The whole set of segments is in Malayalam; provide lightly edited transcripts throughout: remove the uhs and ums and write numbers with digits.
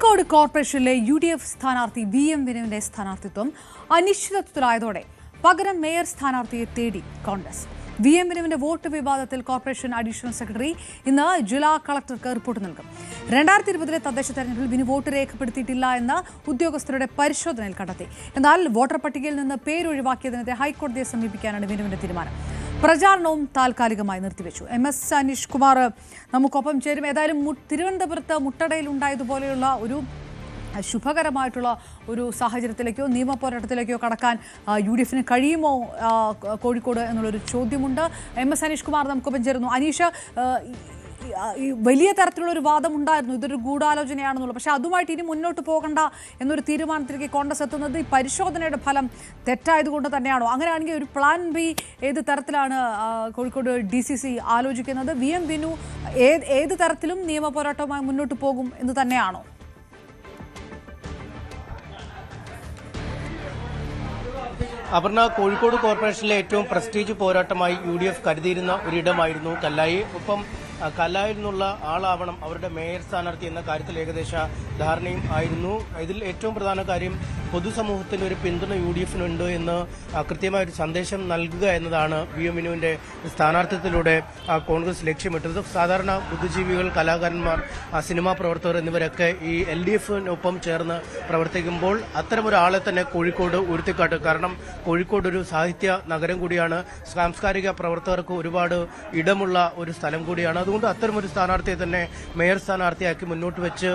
കോഴിക്കോട് കോർപ്പറേഷനിലെ UDF സ്ഥാനാർത്ഥി VM വിനുവിന്റെ സ്ഥാനാർത്ഥിത്വം അനിശ്ചിതത്വത്തിലായതോടെ പകരം മേയർ സ്ഥാനാർത്ഥിയെ തേടി കോൺഗ്രസ്. VM വിനുവിന്റെ വോട്ട് വിവാദത്തിൽ കോർപ്പറേഷൻ അഡീഷണൽ സെക്രട്ടറി ഇന്ന് ജില്ലാ കളക്ടർക്ക് റിപ്പോർട്ട് നൽകും. 2020 തദ്ദേശ തെരഞ്ഞെടുപ്പിൽ വിനു വോട്ട് രേഖപ്പെടുത്തിയിട്ടില്ല എന്ന് ഉദ്യോഗസ്ഥരുടെ പരിശോധനയിൽ കണ്ടെത്തി. എന്നാൽ വോട്ടർ പട്ടികയിൽ നിന്ന് പേരൊഴിവാക്കിയതിനെതിരെ ഹൈക്കോടതിയെ സമീപിക്കാനാണ് വിനുവിന്റെ തീരുമാനം. പ്രചാരണവും താൽക്കാലികമായി നിർത്തിവെച്ചു. MS അനീഷ് കുമാർ നമുക്കൊപ്പം ചേരും. ഏതായാലും തിരുവനന്തപുരത്ത് മുട്ടടയിൽ ഉണ്ടായതുപോലെയുള്ള ഒരു ശുഭകരമായിട്ടുള്ള ഒരു സാഹചര്യത്തിലേക്കോ നിയമ പോരാട്ടത്തിലേക്കോ കടക്കാൻ UDFന് കഴിയുമോ കോഴിക്കോട് എന്നുള്ളൊരു ചോദ്യമുണ്ട്. MS അനീഷ് കുമാർ നമുക്കൊപ്പം ചേരുന്നു. അനീഷ്, വലിയ തരത്തിലുള്ള ഒരു വാദം ഉണ്ടായിരുന്നു, ഇതൊരു ഗൂഢാലോചനയാണെന്നുള്ളത്. പക്ഷേ അതുമായിട്ട് ഇനി മുന്നോട്ട് പോകണ്ട എന്നൊരു തീരുമാനത്തിലേക്ക് കോൺഗ്രസ് എത്തുന്നത് ഈ പരിശോധനയുടെ ഫലം തെറ്റായതുകൊണ്ട് തന്നെയാണോ? അങ്ങനെയാണെങ്കിൽ ഒരു പ്ലാൻ ബി ഏത് തരത്തിലാണ് കോഴിക്കോട് DCC ആലോചിക്കുന്നത്? VM വിനു ഏത് തരത്തിലും നിയമ പോരാട്ടവുമായി മുന്നോട്ട് പോകും എന്ന് തന്നെയാണോ? അപർണ, കോഴിക്കോട് കോർപ്പറേഷനിലെ ഏറ്റവും പ്രസ്റ്റീജ് പോരാട്ടമായി UDF കരുതിയിരുന്ന ഒരിടമായിരുന്നു കല്ലായി. ഒപ്പം കല്ലായിൽ നിന്നുള്ള ആളാവണം അവരുടെ മേയർ സ്ഥാനാർത്ഥി എന്ന കാര്യത്തിൽ ഏകദേശ ധാരണയും ആയിരുന്നു. ഇതിൽ ഏറ്റവും പ്രധാന കാര്യം പൊതുസമൂഹത്തിന് ഒരു പിന്തുണ UDFനുണ്ട് എന്ന് കൃത്യമായൊരു സന്ദേശം നൽകുക എന്നതാണ് VM വിനുവിന്റെ സ്ഥാനാർത്ഥിത്വത്തിലൂടെ കോൺഗ്രസ് ലക്ഷ്യമിട്ടത്. സാധാരണ ബുദ്ധിജീവികൾ, കലാകാരന്മാർ, സിനിമാ പ്രവർത്തകർ എന്നിവരൊക്കെ ഈ LDFനൊപ്പം ചേർന്ന് പ്രവർത്തിക്കുമ്പോൾ അത്തരമൊരാളെ തന്നെ കോഴിക്കോട് ഉയർത്തിക്കാട്ടും. കാരണം കോഴിക്കോട് ഒരു സാഹിത്യ നഗരം കൂടിയാണ്, സാംസ്കാരിക പ്രവർത്തകർക്ക് ഒരുപാട് ഇടമുള്ള ഒരു സ്ഥലം കൂടിയാണ്. അതുകൊണ്ട് അത്തരമൊരു സ്ഥാനാർത്ഥിയെ തന്നെ മേയർ സ്ഥാനാർത്ഥിയാക്കി മുന്നോട്ട് വെച്ച്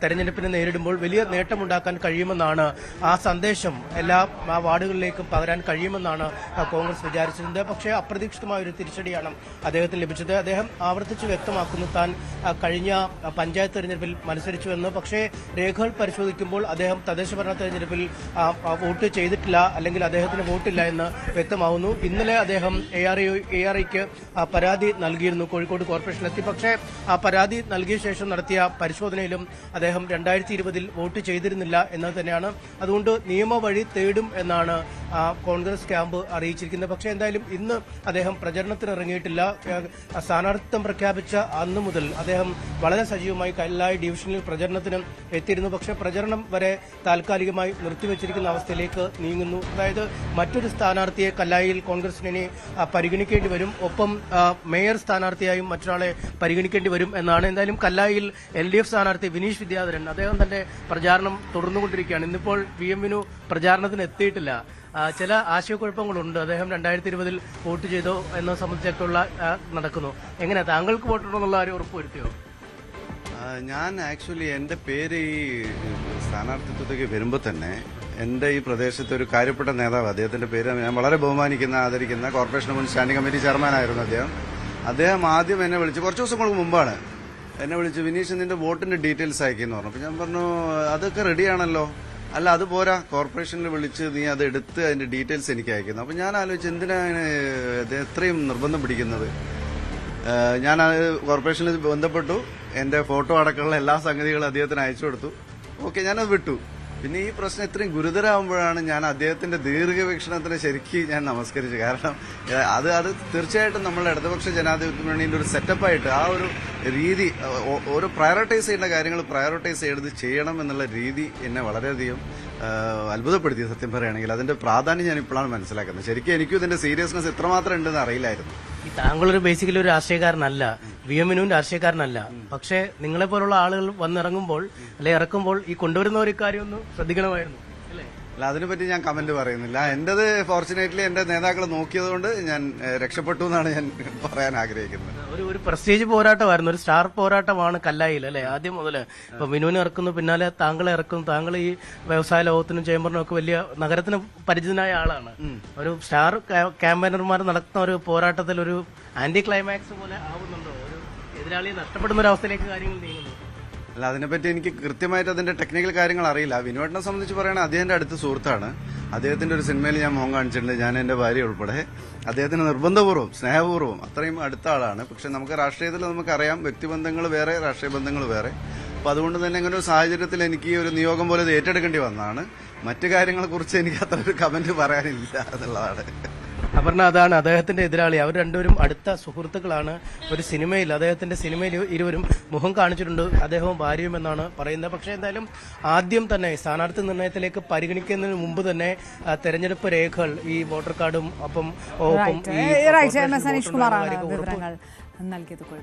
തെരഞ്ഞെടുപ്പിനെ നേരിടുമ്പോൾ വലിയ നേട്ടമുണ്ടാക്കാൻ കഴിയുമെന്നാണ്, ആ സന്ദേശം എല്ലാ വാർഡുകളിലേക്കും പകരാൻ കഴിയുമെന്നാണ് കോൺഗ്രസ് വിചാരിച്ചിരുന്നത്. പക്ഷേ അപ്രതീക്ഷിതമായ ഒരു തിരിച്ചടിയാണ് അദ്ദേഹത്തിന് ലഭിച്ചത്. അദ്ദേഹം ആവർത്തിച്ച് വ്യക്തമാക്കുന്നു താൻ കഴിഞ്ഞ പഞ്ചായത്ത് തെരഞ്ഞെടുപ്പിൽ മത്സരിച്ചുവെന്ന്. പക്ഷേ രേഖകൾ പരിശോധിക്കുമ്പോൾ അദ്ദേഹം തദ്ദേശഭരണ തെരഞ്ഞെടുപ്പിൽ വോട്ട് ചെയ്തിട്ടില്ല, അല്ലെങ്കിൽ അദ്ദേഹത്തിന് വോട്ടില്ല എന്ന് വ്യക്തമാവുന്നു. ഇന്നലെ അദ്ദേഹം ARIക്ക് പരാതി നൽകിയിരുന്നു കോഴിക്കോട് കോർപ്പറേഷനിലെത്തി. പക്ഷേ ആ പരാതി നൽകിയ ശേഷം നടത്തിയ പരിശോധനയിലും അദ്ദേഹം 2020 വോട്ട് ചെയ്തിരുന്നില്ല എന്നത് തന്നെയാണ്. അതുകൊണ്ട് നിയമവഴി തേടും എന്നാണ് കോൺഗ്രസ് ക്യാമ്പ് അറിയിച്ചിരിക്കുന്നത്. പക്ഷേ എന്തായാലും ഇന്ന് അദ്ദേഹം പ്രചരണത്തിന് ഇറങ്ങിയിട്ടില്ല. സ്ഥാനാർത്ഥിത്വം പ്രഖ്യാപിച്ച അന്നു മുതൽ അദ്ദേഹം വളരെ സജീവമായി കല്ലായി ഡിവിഷനിൽ പ്രചരണത്തിന് എത്തിയിരുന്നു. പക്ഷേ പ്രചരണം വരെ താൽക്കാലികമായി നിർത്തിവച്ചിരിക്കുന്ന അവസ്ഥയിലേക്ക് നീങ്ങുന്നു. അതായത് മറ്റൊരു സ്ഥാനാർത്ഥിയെ കല്ലായിൽ കോൺഗ്രസിന് ഇനി പരിഗണിക്കേണ്ടി വരും. ഒപ്പം മേയർ സ്ഥാനാർത്ഥിയായും മറ്റൊരാളെ പരിഗണിക്കേണ്ടി വരും എന്നാണ്. എന്തായാലും കല്ലായിൽ LDF സ്ഥാനാർത്ഥി വിനീഷ് വിദ്യാധരൻ അദ്ദേഹം തന്റെ പ്രചാരണം തുടർന്നുകൊണ്ടിരിക്കുകയാണ്. ഇന്നിപ്പോൾ VM വിനു പ്രചാരണത്തിന് എത്തിയിട്ടില്ല. ചില ആശയക്കുഴപ്പങ്ങളുണ്ട്. അദ്ദേഹം 2020 വോട്ട് ചെയ്തോ എന്നത് സംബന്ധിച്ചൊക്കെയുള്ള നടക്കുന്നു. എങ്ങനെയാ താങ്കൾക്ക് വോട്ടുണ്ടെന്നുള്ള കാര്യം ഉറപ്പുവരുത്തിയോ? ഞാൻ ആക്ച്വലി എൻ്റെ പേര് ഈ സ്ഥാനാർത്ഥിത്വത്തേക്ക് വരുമ്പോൾ തന്നെ എൻ്റെ ഈ പ്രദേശത്തെ ഒരു കാര്യപ്പെട്ട നേതാവ്, അദ്ദേഹത്തിന്റെ പേര് ഞാൻ വളരെ ബഹുമാനിക്കുന്ന, ആദരിക്കുന്ന, കോർപ്പറേഷൻ മുൻ സ്റ്റാൻഡിംഗ് കമ്മിറ്റി ചെയർമാനായിരുന്നു അദ്ദേഹം ആദ്യം എന്നെ വിളിച്ച് കുറച്ച് ദിവസങ്ങൾക്ക് മുമ്പാണ് എന്നെ വിളിച്ച്, വിനീഷ് നിന്റെ വോട്ടിന്റെ ഡീറ്റെയിൽസ് അയക്കുമെന്ന് പറഞ്ഞു. അപ്പോൾ ഞാൻ പറഞ്ഞു അതൊക്കെ റെഡിയാണല്ലോ. അല്ല അത് പോരാ, കോർപ്പറേഷനിൽ വിളിച്ച് നീ അത് എടുത്ത് അതിന്റെ ഡീറ്റെയിൽസ് എനിക്ക് അയക്കുന്നു. അപ്പം ഞാൻ ആലോചിച്ച് എന്തിനാണ് എത്രയും നിർബന്ധം പിടിക്കുന്നത്. ഞാൻ കോർപ്പറേഷനിൽ ബന്ധപ്പെട്ടു, എന്റെ ഫോട്ടോ അടക്കമുള്ള എല്ലാ സംഗതികളും അദ്ദേഹത്തിന് അയച്ചു കൊടുത്തു. ഓക്കെ, ഞാനത് വിട്ടു. പിന്നെ ഈ പ്രശ്നം ഇത്രയും ഗുരുതരമാകുമ്പോഴാണ് ഞാൻ അദ്ദേഹത്തിന്റെ ദീർഘവീക്ഷണത്തിന് ശരിക്കും ഞാൻ നമസ്കരിച്ചു. കാരണം അത് തീർച്ചയായിട്ടും നമ്മളുടെ ഇടതുപക്ഷ ജനാധിപത്യ മുന്നണിയുടെ ഒരു സെറ്റപ്പായിട്ട് ആ ഒരു രീതി, ഓരോ പ്രയോറിറ്റൈസ് ചെയ്യേണ്ട കാര്യങ്ങൾ പ്രയോറിറ്റൈസ് ചെയ്യണം എന്നുള്ള രീതി എന്നെ വളരെയധികം അത്ഭുതപ്പെടുത്തി. സത്യം പറയുകയാണെങ്കിൽ അതിന്റെ പ്രാധാന്യം ഞാൻ ഇപ്പോഴാണ് മനസ്സിലാക്കുന്നത്. ശരിക്കും എനിക്കും ഇതിന്റെ സീരിയസ്നെസ് എത്രമാത്രം ഉണ്ടെന്ന് അറിയില്ലായിരുന്നു. താങ്കളൊരു ബേസിക്കലി ഒരു രാഷ്ട്രീയക്കാരനല്ല, VM വിനുവും രാഷ്ട്രീയക്കാരനല്ല. പക്ഷേ നിങ്ങളെ പോലുള്ള ആളുകൾ വന്നിറങ്ങുമ്പോൾ അല്ലെ ഇറക്കുമ്പോൾ ഈ കൊണ്ടുവരുന്ന ഒരു കാര്യം ഒന്ന് ശ്രദ്ധിക്കണമായിരുന്നു. അല്ല, അതിനെപ്പറ്റി ഞാൻ കമന്റ് പറയുന്നില്ല. എന്റേത് ഫോർച്ചുനേറ്റ്ലി എന്റെ നേതാക്കൾ നോക്കിയതുകൊണ്ട് ഞാൻ രക്ഷപ്പെട്ടു എന്നാണ് ഞാൻ പറയാൻ ആഗ്രഹിക്കുന്നത്. ഒരു പ്രസ്റ്റീജ് പോരാട്ടമായിരുന്നു, ഒരു സ്റ്റാർ പോരാട്ടമാണ് കല്ലായിൽ അല്ലെ ആദ്യം മുതൽ. ഇപ്പൊ വിനുവിനെ ഇറക്കുന്നു, പിന്നാലെ താങ്കളെ ഇറക്കുന്നു. താങ്കൾ ഈ വ്യവസായ ലോകത്തിനും ചേംബറിനും ഒക്കെ വലിയ നഗരത്തിന് പരിചിതനായ ആളാണ്. ഒരു സ്റ്റാർ ക്യാമ്പയിനർമാർ നടത്തുന്ന ഒരു പോരാട്ടത്തിൽ ഒരു ആന്റി ക്ലൈമാക്സ് പോലെ ആവുന്നുണ്ടോ? ഒരു എതിരാളിയെ നഷ്ടപ്പെടുന്ന ഒരു അവസ്ഥയിലേക്ക് കാര്യങ്ങൾ നീങ്ങുന്നു. അല്ല, അതിനെപ്പറ്റി എനിക്ക് കൃത്യമായിട്ട് അതിന്റെ ടെക്നിക്കൽ കാര്യങ്ങൾ അറിയില്ല. വിനുവേട്ടനെ സംബന്ധിച്ച് പറയുകയാണെങ്കിൽ അദ്ദേഹത്തിന്റെ അടുത്ത സുഹൃത്താണ്. അദ്ദേഹത്തിന്റെ ഒരു സിനിമയിൽ ഞാൻ മോഹം കാണിച്ചിട്ടുണ്ട്, ഞാൻ എന്റെ ഭാര്യ ഉൾപ്പെടെ. അദ്ദേഹത്തിന് നിർബന്ധപൂർവ്വം, സ്നേഹപൂർവ്വം അത്രയും അടുത്ത ആളാണ്. പക്ഷെ നമുക്ക് രാഷ്ട്രീയത്തിൽ നമുക്കറിയാം, വ്യക്തിബന്ധങ്ങൾ വേറെ, രാഷ്ട്രീയ ബന്ധങ്ങൾ വേറെ. അപ്പൊ അതുകൊണ്ട് തന്നെ ഇങ്ങനെ ഒരു സാഹചര്യത്തിൽ എനിക്ക് ഒരു നിയോഗം പോലെ ഇത് ഏറ്റെടുക്കേണ്ടി വന്നതാണ്. മറ്റു കാര്യങ്ങളെ കുറിച്ച് എനിക്ക് അത്ര ഒരു കമന്റ് പറയാനില്ല എന്നുള്ളതാണ്. അപർണ, അതാണ് അദ്ദേഹത്തിന്റെ എതിരാളി. അവർ രണ്ടുപേരും അടുത്ത സുഹൃത്തുക്കളാണ്. ഒരു സിനിമയിൽ, അദ്ദേഹത്തിന്റെ സിനിമയിൽ ഇരുവരും മുഖം കാണിച്ചിട്ടുണ്ട്, അദ്ദേഹവും ഭാര്യയും എന്നാണ് പറയുന്നത്. പക്ഷേ എന്തായാലും ആദ്യം തന്നെ സ്ഥാനാർത്ഥി നിർണയത്തിലേക്ക് പരിഗണിക്കുന്നതിന് മുമ്പ് തന്നെ തെരഞ്ഞെടുപ്പ് രേഖകൾ, ഈ വോട്ടർ കാർഡും ഒപ്പം അനീഷ് കുമാറാണ് വിവരങ്ങൾ നൽകിയത്.